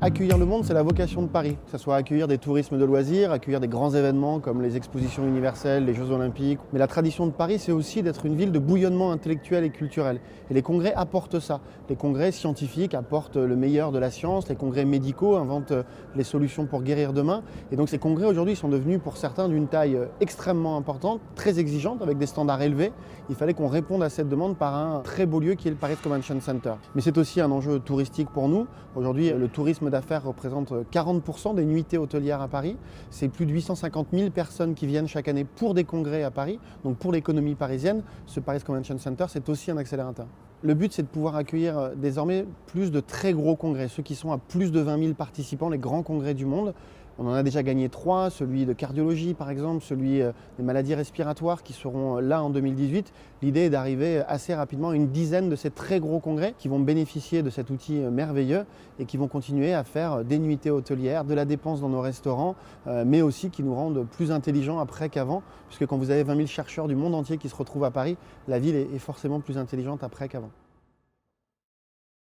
Accueillir le monde, c'est la vocation de Paris. Que ce soit accueillir des tourismes de loisirs, accueillir des grands événements comme les expositions universelles, les Jeux Olympiques. Mais la tradition de Paris, c'est aussi d'être une ville de bouillonnement intellectuel et culturel. Et les congrès apportent ça. Les congrès scientifiques apportent le meilleur de la science, les congrès médicaux inventent les solutions pour guérir demain. Et donc ces congrès aujourd'hui sont devenus pour certains d'une taille extrêmement importante, très exigeante, avec des standards élevés. Il fallait qu'on réponde à cette demande par un très beau lieu qui est le Paris Convention Center. Mais c'est aussi un enjeu touristique pour nous. Aujourd'hui, le tourisme d'affaires représente 40% des nuitées hôtelières à Paris. C'est plus de 850 000 personnes qui viennent chaque année pour des congrès à Paris. Donc pour l'économie parisienne, ce Paris Convention Center, c'est aussi un accélérateur. Le but, c'est de pouvoir accueillir désormais plus de très gros congrès, ceux qui sont à plus de 20 000 participants, les grands congrès du monde. On en a déjà gagné 3, celui de cardiologie par exemple, celui des maladies respiratoires qui seront là en 2018. L'idée est d'arriver assez rapidement à une dizaine de ces très gros congrès qui vont bénéficier de cet outil merveilleux et qui vont continuer à faire des nuitées hôtelières, de la dépense dans nos restaurants, mais aussi qui nous rendent plus intelligents après qu'avant, puisque quand vous avez 20 000 chercheurs du monde entier qui se retrouvent à Paris, la ville est forcément plus intelligente après qu'avant.